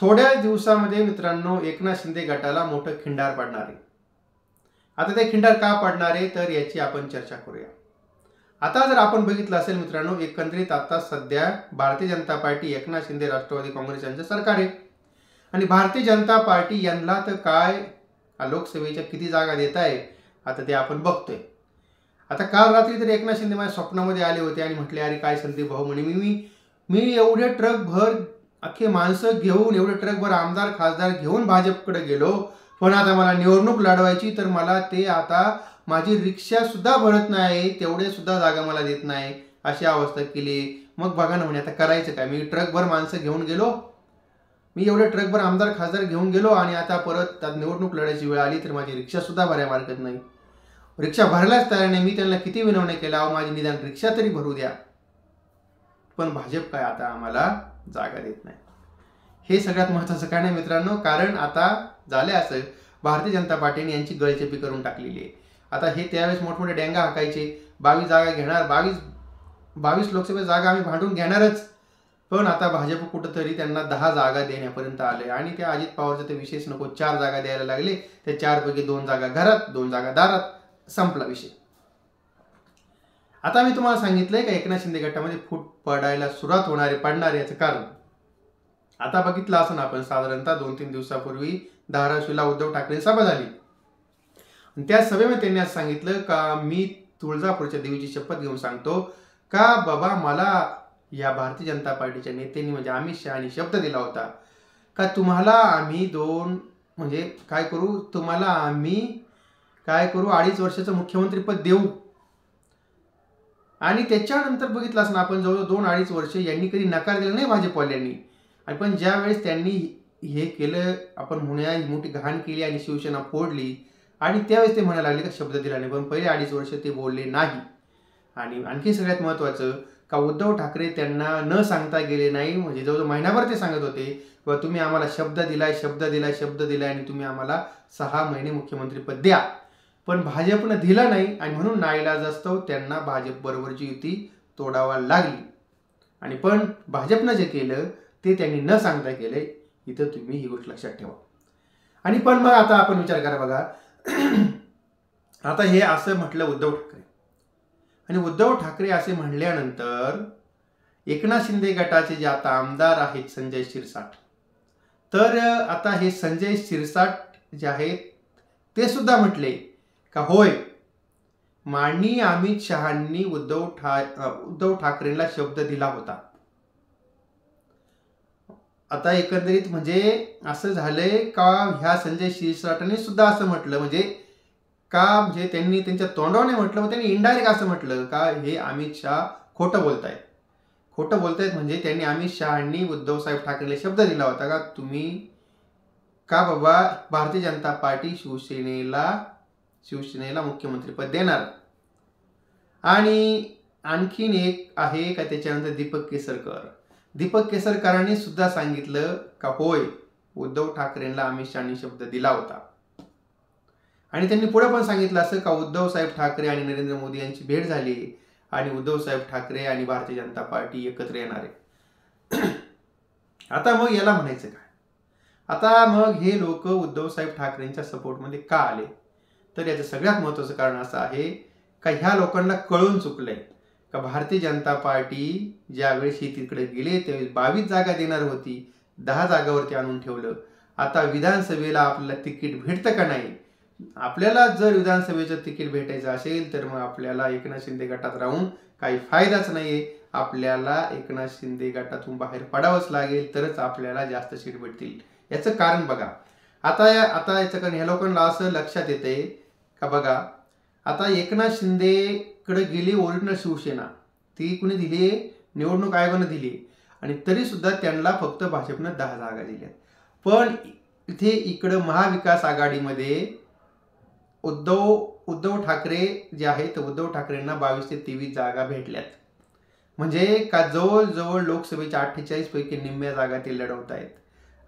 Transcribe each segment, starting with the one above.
थोड्या दिवसामध्ये मित्रांनो एकनाथ शिंदे गटाला मोठं खिंडार पडणार आहे। आता ते खिंडार का पडणार आहे तर याची आपण चर्चा करूया। आता जर आपण बघितलं असेल मित्रांनो, एकंदरीत आता सध्या भारतीय जनता पार्टी, एकनाथ शिंदे राष्ट्रवादी काँग्रेस यांचं सरकार आहे आणि भारतीय जनता पार्टी यांना तर काय लोकसभेच्या किती जागा देत आहे आता ते आपण बघतोय। आता काल रात्री तर एकनाथ शिंदे माझ्या स्वप्नामध्ये आले होते आणि म्हटले, अरे काय संदीप भाऊ म्हणे, मी एवढे ट्रक भर अख्खे माणसं घेऊन, एवढे ट्रक भर आमदार खासदार घेऊन भाजपकडे गेलो, पण आता मला निवडणूक लढवायची तर मला ते आता माझी रिक्षा सुद्धा भरत नाही, तेवढे सुद्धा जागा मला देत नाही, अशी अवस्था केली। मग बघा ना म्हणे आता करायचं काय, मी ट्रकभर माणसं घेऊन गेलो, मी एवढे ट्रकभर आमदार खासदार घेऊन गेलो आणि आता परत निवडणूक लढायची वेळ आली तर माझी रिक्षा सुद्धा भरायला मार्गत नाही, रिक्षा भरल्याच तयार नाही। मी त्यांना किती विनवण्या केल्या, माझी निदान रिक्षा तरी भरू द्या, पण भाजप काय आता आम्हाला जागा देत नाही। हे सगळ्यात महत्त्वाचं काय नाही मित्रांनो, कारण आता झाले असं भारतीय जनता पार्टीने यांची गळचेपी करून टाकलेली आहे। आता हे त्यावेळेस मोठमोठे डेंगा हाकायचे, 22 जागा घेणार, 22 लोकसभा जागा आम्ही भांडून घेणारच, पण आता भाजप कुठंतरी त्यांना 10 जागा देण्यापर्यंत आले आणि त्या अजित पवारचं ते विशेष नको, 4 जागा द्यायला लागले, त्या 4 पैकी 2 जागा घरात, 2 जागा दारात, संपला विषय। आता मी तुम्हाला सांगितलंय का एकनाथ शिंदे गटामध्ये फूट पडायला सुरुवात पडणार याचं कारण आता बघितलं असं आपण, साधारणतः 2-3 दिवसापूर्वी धाराशिवला उद्धव ठाकरे सभा झाली आणि त्या सभेमध्ये त्यांनी असं सांगितलं का मी तुळजापूरच्या देवीची शपथ घेऊन सांगतो का बाबा मला या भारतीय जनता पार्टीच्या नेत्यांनी म्हणजे अमित शहानी शब्द दिला होता का तुम्हाला आम्ही काय करू 2.5 वर्षाचं मुख्यमंत्री पद देऊ। आणि त्याच्यानंतर बघितलं असं आपण जवळ 2-2.5 वर्ष यांनी कधी नकार दिला नाही भाजपवाल्यांनी, आणि पण ज्या वेळेस त्यांनी हे केलं, आपण म्हणूया ही मोठी घाण केली आणि शिवसेना फोडली आणि त्यावेळेस ते म्हणायला लागले का शब्द दिला नाही, पण पहिले 2.5 वर्ष ते बोलले नाही। आणि आणखी सगळ्यात महत्त्वाचं का उद्धव ठाकरे त्यांना न सांगता गेले नाही, म्हणजे जवळजवळ महिनाभर ते सांगत होते किंवा तुम्ही आम्हाला शब्द दिलाय आणि तुम्ही आम्हाला 6 महिने मुख्यमंत्रीपद द्या, पण भाजपनं दिलं नाही आणि म्हणून नाईलाजास्तव त्यांना भाजप बरोबरची युती तोडावा लागली। आणि पण भाजपनं जे केलं ते त्यांनी न सांगता केलंय, इथं तुम्ही ही गोष्ट लक्षात ठेवा। आणि पण मग आता आपण विचार करा बघा, आता हे असं म्हटलं उद्धव ठाकरे आणि उद्धव ठाकरे असे म्हणल्यानंतर एकनाथ शिंदे गटाचे जे आता आमदार आहेत संजय शिरसाट, तर आता हे संजय शिरसाट जे आहेत ते सुद्धा म्हटले का होय माननीय अमित शहांनी उद्धव ठाकरेंना शब्द दिला होता। आता एकंदरीत म्हणजे असं झालंय का ह्या संजय शिरसाटांनी सुद्धा असं म्हटलं, म्हणजे त्यांनी त्यांच्या तोंडाने म्हटलं, त्यांनी इनडायरेक्ट असं म्हटलं का हे अमित शहा खोटं बोलतायत म्हणजे त्यांनी अमित शहांनी उद्धव साहेब ठाकरेला शब्द दिला होता का तुम्ही का बाबा भारतीय जनता पार्टी शिवसेनेला मुख्यमंत्रीपद देणार। आणि आणखीन एक आहे का त्याच्यानंतर दीपक केसरकरांनी सुद्धा सांगितलं का होय उद्धव ठाकरेंना अमित शहांनी शब्द दिला होता। आणि त्यांनी पुढे पण सांगितलं असं का उद्धव साहेब ठाकरे आणि नरेंद्र मोदी यांची भेट झाली आणि उद्धव साहेब ठाकरे आणि भारतीय जनता पार्टी एकत्र येणार आहे। आता मग याला म्हणायचं काय, आता मग हे लोक उद्धव साहेब ठाकरेंच्या सपोर्टमध्ये का आले, तर याचं सगळ्यात महत्त्वाचं कारण असं आहे का ह्या लोकांना कळून चुकलंय का भारतीय जनता पार्टी ज्यावेळेस ही तिकडे गेले त्यावेळेस 22 जागा देणार होती, 10 जागावरती आणून ठेवलं। आता विधानसभेला आपल्याला तिकीट भेटतं का नाही, आपल्याला जर विधानसभेचं तिकीट भेटायचं असेल तर मग आपल्याला एकनाथ शिंदे गटात राहून काही फायदाच नाहीये, आपल्याला एकनाथ शिंदे गटातून बाहेर पडावंच लागेल तरच आपल्याला जास्त सीट भेटतील। याचं कारण बघा, आता याचं कारण ह्या लोकांना असं लक्षात येते का बघा, आता एकनाथ शिंदेकडे गेली ओरिजिनल शिवसेना, ती कुणी दिली, निवडणूक आयोगानं दिली आणि तरी सुद्धा त्यांना फक्त भाजपनं 10 जागा दिल्या, पण इकडं महाविकास आघाडीमध्ये उद्धव ठाकरे जे आहेत उद्धव ठाकरेंना 22 ते 23 जागा भेटल्यात, म्हणजे का जवळजवळ लोकसभेच्या 48 पैकी निम्म्या जागा ते लढवत आहेत।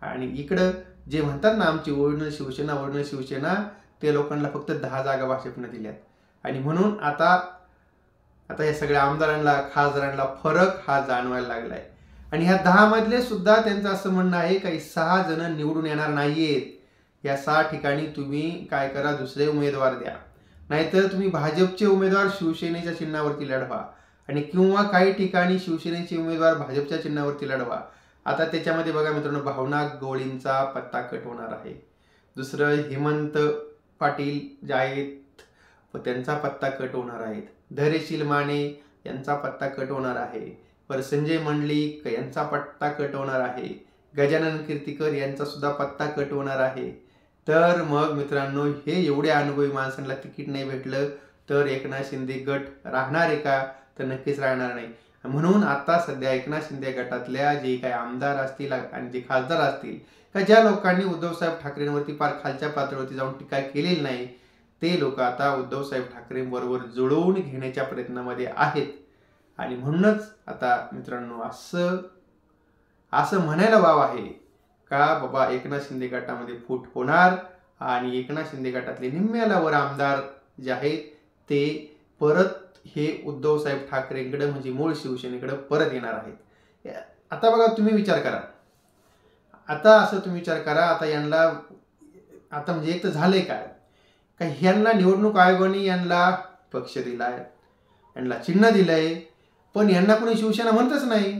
आणि इकडं जे म्हणतात ना आमची ओरिजिनल शिवसेना ते लोकांना फक्त 10 जागा भाजपनं दिल्यात। आणि म्हणून आता या सगळ्या आमदारांना खासदारांना फरक हा जाणवायला लागलाय आणि ह्या 10 मधले सुद्धा त्यांचं असं म्हणणं आहे काही 6 जण निवडून येणार नाहीयेत. या 6 ठिकाणी तुम्ही काय करा, दुसरे उमेदवार द्या, नाहीतर तुम्ही भाजपचे उमेदवार शिवसेनेच्या चिन्हावरती लढवा आणि किंवा काही ठिकाणी शिवसेनेचे उमेदवार भाजपच्या चिन्हावरती लढवा. आता त्याच्यामध्ये बघा मित्रांनो, भावना गवळींचा पत्ता कट होणार आहे. दुसरं हेमंत पाटील जे आहेत त्यांचा पत्ता कट होणार आहेत. धैर्यशील माने यांचा पत्ता कट होणार आहे. पर संजय मंडलिक यांचा पत्ता कट होणार आहे. गजानन कीर्तीकर यांचा सुद्धा पत्ता कट होणार आहे. तर मग मित्रांनो, हे एवढे अनुभवी माणसांना तिकीट नाही भेटलं तर एकनाथ शिंदे गट राहणार आहे का? तर नक्कीच राहणार नाही. म्हणून आता सध्या एकनाथ शिंदे गटातल्या जे काही आमदार असतील आणि जे खासदार असतील का ज्या लोकांनी उद्धवसाहेब ठाकरेंवरती फार खालच्या पातळीवरती जाऊन टीका केलेली नाही, ते लोक आता उद्धवसाहेब ठाकरेंबरोबर जुळवून घेण्याच्या प्रयत्नामध्ये आहेत. आणि म्हणूनच आता मित्रांनो असं म्हणायला वाव आहे का बाबा एकनाथ शिंदे गटामध्ये फूट होणार आणि एकनाथ शिंदे गटातले निम्म्याला वर आमदार जे आहेत ते परत हे उद्धवसाहेब ठाकरेंकडे म्हणजे मूळ शिवसेनेकडे परत येणार आहेत. आता बघा, तुम्ही विचार करा, आता यांना आता म्हणजे एक तर झालंय काय का, ह्यांना निवडणूक आयोगाने यांना पक्ष दिलाय, यांना चिन्ह दिलंय, पण यांना कोणी शिवसेना म्हणतच नाही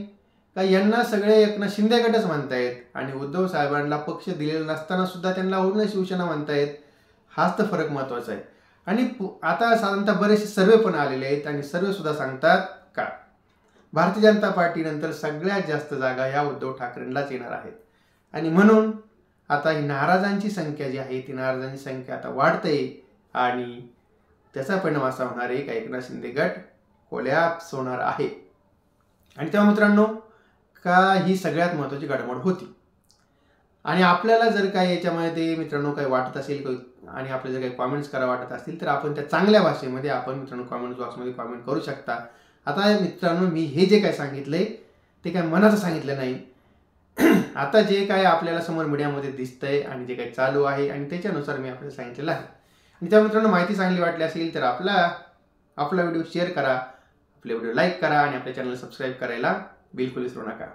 का, यांना सगळे एकनाथ शिंदे गटच म्हणतायत आणि उद्धव साहेबांना पक्ष दिलेला नसताना सुद्धा त्यांना ओढणं शिवसेना म्हणतायत. हाच तर फरक महत्वाचा आहे. आणि आता साधारणतः बरेचसे सर्वे पण आलेले आहेत आणि सर्वे सुद्धा सांगतात का भारतीय जनता पार्टीनंतर सगळ्यात जास्त जागा या उद्धव ठाकरेंनाच येणार आहेत. आणि म्हणून आता ही नाराजांची संख्या जी आहे ती नाराजांची संख्या आता वाढते आणि त्याचा परिणाम असा होणार आहे का एकनाथ शिंदे गट कोलॅप्स होणार आहे. आणि तेव्हा मित्रांनो, का ही सगळ्यात महत्त्वाची घडामोड होती. आणि आपल्याला जर काही याच्यामध्ये मित्रांनो काही वाटत असेल आणि आपल्याला जर काही कॉमेंट्स करा वाटत असतील तर आपण त्या चांगल्या भाषेमध्ये आपण मित्रांनो कॉमेंट बॉक्समध्ये कॉमेंट करू शकता. आता मित्रांनो, मी हे जे काय सांगितलंय ते काय मनाचं सांगितलं नाही. आता जे काय आपल्याला समोर मीडियामध्ये दिसतंय आणि जे काही चालू आहे आणि त्याच्यानुसार मी आपल्याला सांगितलेलं आहे. आणि त्या मित्रांनो, माहिती चांगली वाटली असेल तर आपला व्हिडिओ शेअर करा, आपले व्हिडिओ लाईक करा आणि आपल्या चॅनलला सबस्क्राईब करायला बिलकुल विसरू नका.